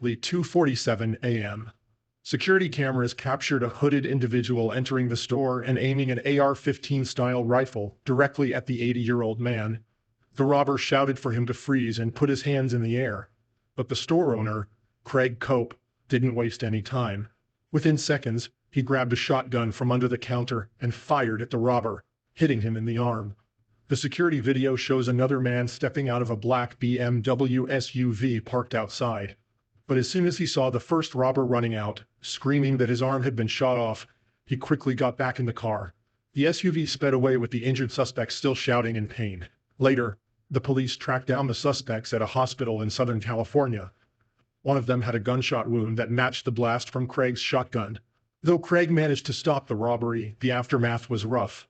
approximately 2:47 a.m. Security cameras captured a hooded individual entering the store and aiming an AR-15 style rifle directly at the 80-year-old man. The robber shouted for him to freeze and put his hands in the air. But the store owner, Craig Cope, didn't waste any time. Within seconds, he grabbed a shotgun from under the counter and fired at the robber, hitting him in the arm. The security video shows another man stepping out of a black BMW SUV parked outside. But as soon as he saw the first robber running out, screaming that his arm had been shot off, he quickly got back in the car. The SUV sped away with the injured suspect still shouting in pain. Later, the police tracked down the suspects at a hospital in Southern California. One of them had a gunshot wound that matched the blast from Craig's shotgun. Though Craig managed to stop the robbery, the aftermath was rough.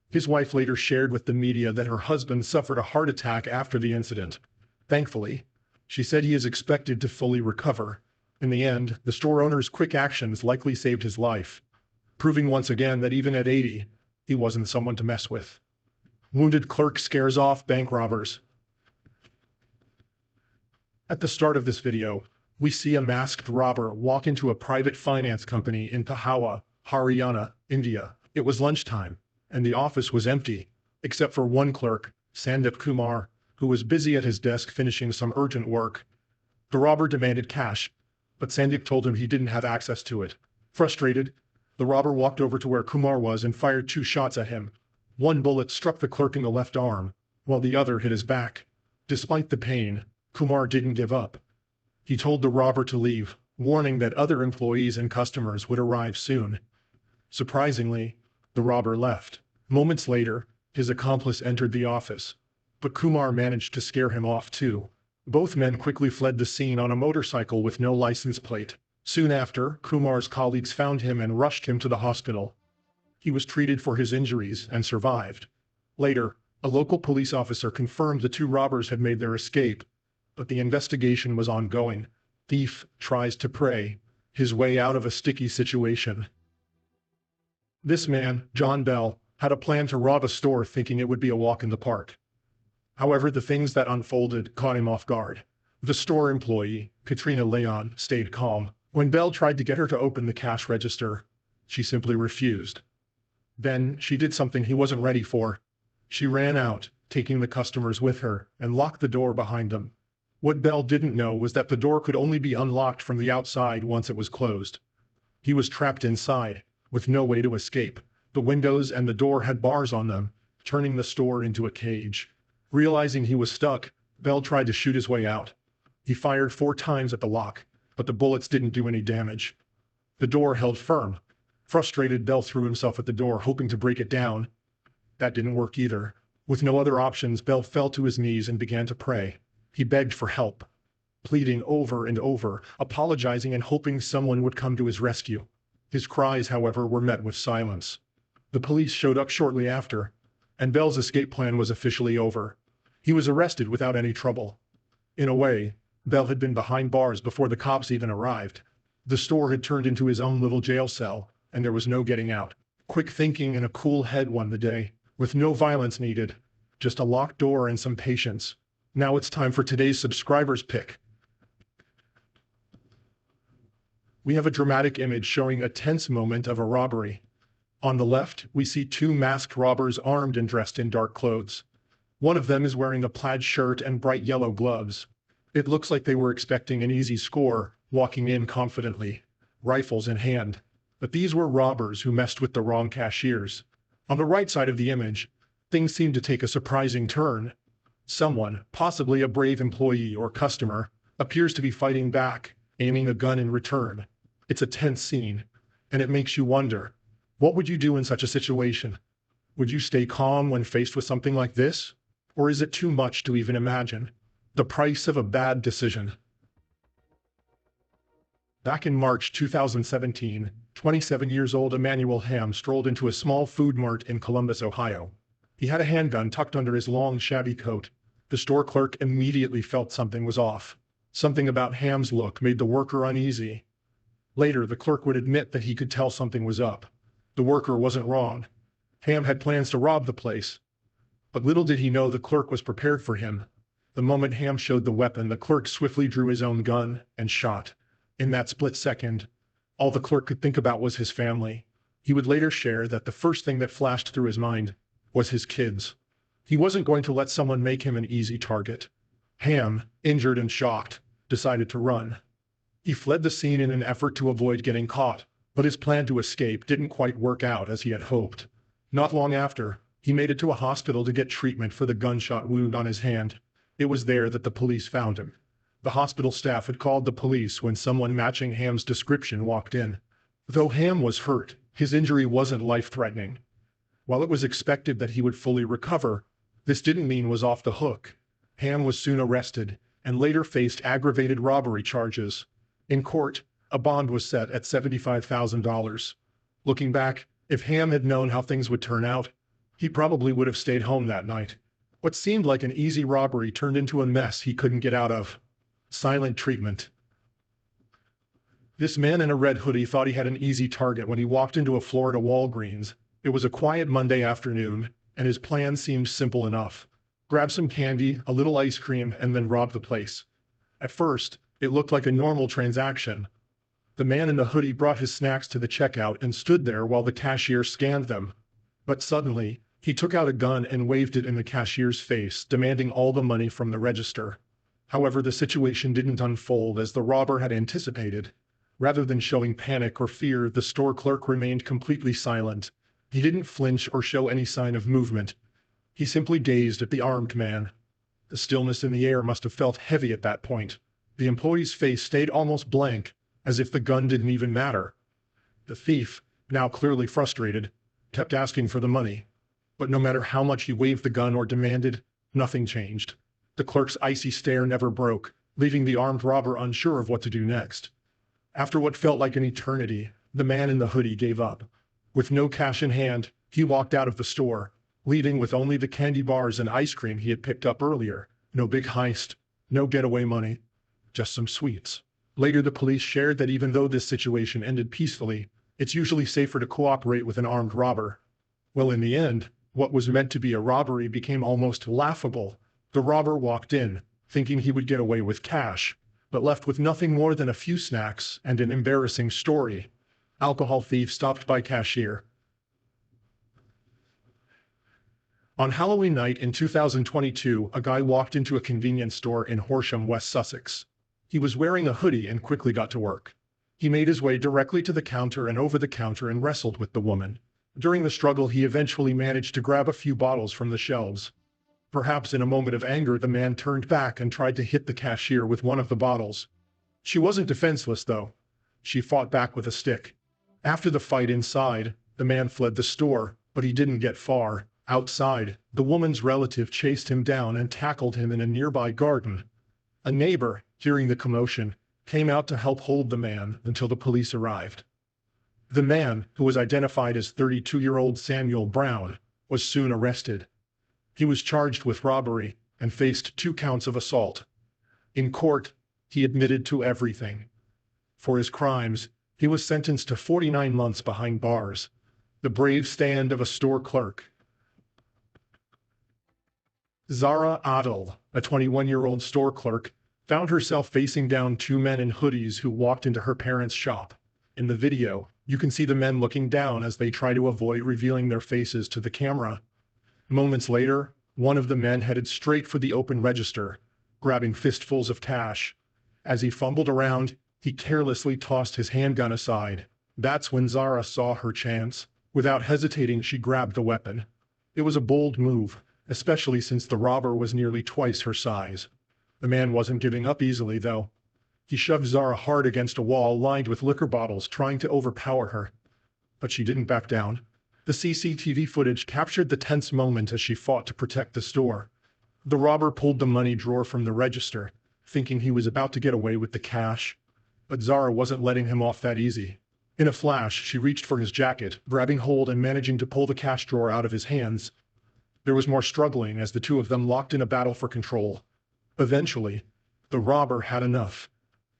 His wife later shared with the media that her husband suffered a heart attack after the incident. Thankfully, she said he is expected to fully recover. In the end, the store owner's quick actions likely saved his life, proving once again that even at 80, he wasn't someone to mess with. Wounded clerk scares off bank robbers. At the start of this video, we see a masked robber walk into a private finance company in Pahawa, Haryana, India. It was lunchtime, and the office was empty, except for one clerk, Sandeep Kumar, who was busy at his desk finishing some urgent work. The robber demanded cash, but Sandeep told him he didn't have access to it. Frustrated, the robber walked over to where Kumar was and fired 2 shots at him. One bullet struck the clerk in the left arm, while the other hit his back. Despite the pain, Kumar didn't give up. He told the robber to leave, warning that other employees and customers would arrive soon. Surprisingly, the robber left. Moments later, his accomplice entered the office, but Kumar managed to scare him off too. Both men quickly fled the scene on a motorcycle with no license plate. Soon after, Kumar's colleagues found him and rushed him to the hospital. He was treated for his injuries and survived. Later, a local police officer confirmed the 2 robbers had made their escape, but the investigation was ongoing. Thief tries to pray his way out of a sticky situation. This man, John Bell, had a plan to rob a store thinking it would be a walk in the park. However, the things that unfolded caught him off guard. The store employee, Katrina Leon, stayed calm. When Bell tried to get her to open the cash register, she simply refused. Then she did something he wasn't ready for. She ran out, taking the customers with her, and locked the door behind them. What Bell didn't know was that the door could only be unlocked from the outside once it was closed. He was trapped inside, with no way to escape. The windows and the door had bars on them, turning the store into a cage. Realizing he was stuck, Bell tried to shoot his way out. He fired 4 times at the lock, but the bullets didn't do any damage. The door held firm. Frustrated, Bell threw himself at the door, hoping to break it down. That didn't work either. With no other options, Bell fell to his knees and began to pray. He begged for help, pleading over and over, apologizing and hoping someone would come to his rescue. His cries, however, were met with silence. The police showed up shortly after, and Bell's escape plan was officially over. He was arrested without any trouble. In a way, Bell had been behind bars before the cops even arrived. The store had turned into his own little jail cell, and there was no getting out. Quick thinking and a cool head won the day, with no violence needed, just a locked door and some patience. Now it's time for today's subscribers pick. We have a dramatic image showing a tense moment of a robbery. On the left, we see 2 masked robbers armed and dressed in dark clothes. One of them is wearing a plaid shirt and bright yellow gloves. It looks like they were expecting an easy score, walking in confidently, rifles in hand. But these were robbers who messed with the wrong cashiers. On the right side of the image, things seem to take a surprising turn. Someone, possibly a brave employee or customer, appears to be fighting back, aiming a gun in return. It's a tense scene, and it makes you wonder, what would you do in such a situation? Would you stay calm when faced with something like this? Or is it too much to even imagine? The price of a bad decision. Back in March 2017, 27-year-old Emmanuel Ham strolled into a small food mart in Columbus, Ohio. He had a handgun tucked under his long, shabby coat. The store clerk immediately felt something was off. Something about Ham's look made the worker uneasy. Later, the clerk would admit that he could tell something was up. The worker wasn't wrong. Ham had plans to rob the place. But little did he know the clerk was prepared for him. The moment Ham showed the weapon, the clerk swiftly drew his own gun and shot. In that split second, all the clerk could think about was his family. He would later share that the first thing that flashed through his mind was his kids. He wasn't going to let someone make him an easy target. Ham, injured and shocked, decided to run. He fled the scene in an effort to avoid getting caught, but his plan to escape didn't quite work out as he had hoped. Not long after, he made it to a hospital to get treatment for the gunshot wound on his hand. It was there that the police found him. The hospital staff had called the police when someone matching Ham's description walked in. Though Ham was hurt, his injury wasn't life-threatening. While it was expected that he would fully recover, this didn't mean he was off the hook. Ham was soon arrested and later faced aggravated robbery charges. In court, a bond was set at $75,000. Looking back, if Ham had known how things would turn out, he probably would have stayed home that night. What seemed like an easy robbery turned into a mess he couldn't get out of. Silent treatment. This man in a red hoodie thought he had an easy target when he walked into a Florida Walgreens. It was a quiet Monday afternoon, and his plan seemed simple enough. Grab some candy, a little ice cream, and then rob the place. At first, it looked like a normal transaction. The man in the hoodie brought his snacks to the checkout and stood there while the cashier scanned them. But suddenly, he took out a gun and waved it in the cashier's face, demanding all the money from the register. However, the situation didn't unfold as the robber had anticipated. Rather than showing panic or fear, the store clerk remained completely silent. He didn't flinch or show any sign of movement. He simply gazed at the armed man. The stillness in the air must have felt heavy at that point. The employee's face stayed almost blank, as if the gun didn't even matter. The thief, now clearly frustrated, kept asking for the money. But no matter how much he waved the gun or demanded, nothing changed. The clerk's icy stare never broke, leaving the armed robber unsure of what to do next. After what felt like an eternity, the man in the hoodie gave up. With no cash in hand, he walked out of the store, leaving with only the candy bars and ice cream he had picked up earlier. No big heist, no getaway money, just some sweets. Later, the police shared that even though this situation ended peacefully, it's usually safer to cooperate with an armed robber. Well, in the end, what was meant to be a robbery became almost laughable. The robber walked in, thinking he would get away with cash, but left with nothing more than a few snacks and an embarrassing story. Alcohol thief stopped by cashier. On Halloween night in 2022, a guy walked into a convenience store in Horsham, West Sussex. He was wearing a hoodie and quickly got to work. He made his way directly to the counter and over the counter and wrestled with the woman. During the struggle, he eventually managed to grab a few bottles from the shelves. Perhaps in a moment of anger, the man turned back and tried to hit the cashier with one of the bottles. She wasn't defenseless, though. She fought back with a stick. After the fight inside, the man fled the store, but he didn't get far. Outside, the woman's relative chased him down and tackled him in a nearby garden. A neighbor, hearing the commotion, came out to help hold the man until the police arrived. The man, who was identified as 32-year-old Samuel Brown, was soon arrested. He was charged with robbery and faced 2 counts of assault. In court, he admitted to everything. For his crimes, he was sentenced to 49 months behind bars. The brave stand of a store clerk. Zara Adel, a 21-year-old store clerk, found herself facing down 2 men in hoodies who walked into her parents' shop. In the video, you can see the men looking down as they try to avoid revealing their faces to the camera. Moments later, one of the men headed straight for the open register, grabbing fistfuls of cash. As he fumbled around, he carelessly tossed his handgun aside. That's when Zara saw her chance. Without hesitating, she grabbed the weapon. It was a bold move, especially since the robber was nearly twice her size. The man wasn't giving up easily, though. He shoved Zara hard against a wall lined with liquor bottles, trying to overpower her. But she didn't back down. The CCTV footage captured the tense moment as she fought to protect the store. The robber pulled the money drawer from the register, thinking he was about to get away with the cash. But Zara wasn't letting him off that easy. In a flash, she reached for his jacket, grabbing hold and managing to pull the cash drawer out of his hands. There was more struggling as the 2 of them locked in a battle for control. Eventually, the robber had enough.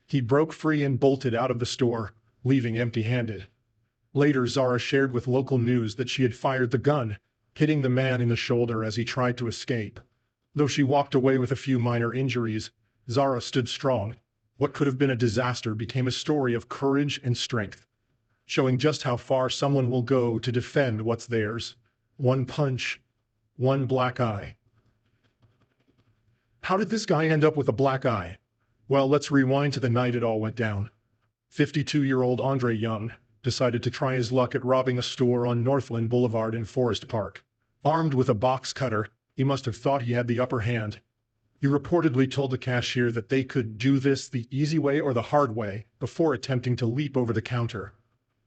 He broke free and bolted out of the store, leaving empty-handed. Later, Zara shared with local news that she had fired the gun, hitting the man in the shoulder as he tried to escape. Though she walked away with a few minor injuries, Zara stood strong. What could have been a disaster became a story of courage and strength, showing just how far someone will go to defend what's theirs. One punch, one black eye. How did this guy end up with a black eye? Well, let's rewind to the night it all went down. 52-year-old Andre Young decided to try his luck at robbing a store on Northland Boulevard in Forest Park. Armed with a box cutter, he must have thought he had the upper hand. He reportedly told the cashier that they could do this the easy way or the hard way before attempting to leap over the counter.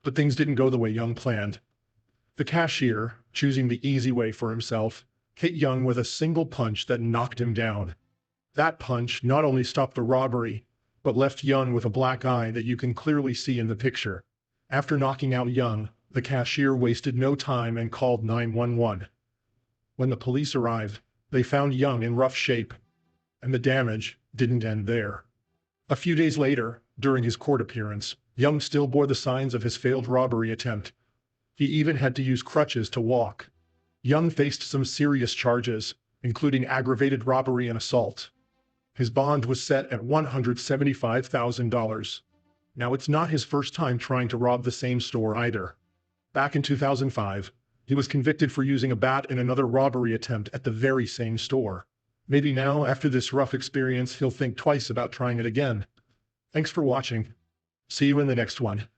But things didn't go the way Young planned. The cashier, choosing the easy way for himself, hit Young with a single punch that knocked him down. That punch not only stopped the robbery, but left Young with a black eye that you can clearly see in the picture. After knocking out Young, the cashier wasted no time and called 911. When the police arrived, they found Young in rough shape, and the damage didn't end there. A few days later, during his court appearance, Young still bore the signs of his failed robbery attempt. He even had to use crutches to walk. Young faced some serious charges, including aggravated robbery and assault. His bond was set at $175,000. Now, it's not his first time trying to rob the same store either. Back in 2005, he was convicted for using a bat in another robbery attempt at the very same store. Maybe now, after this rough experience, he'll think twice about trying it again. Thanks for watching. See you in the next one.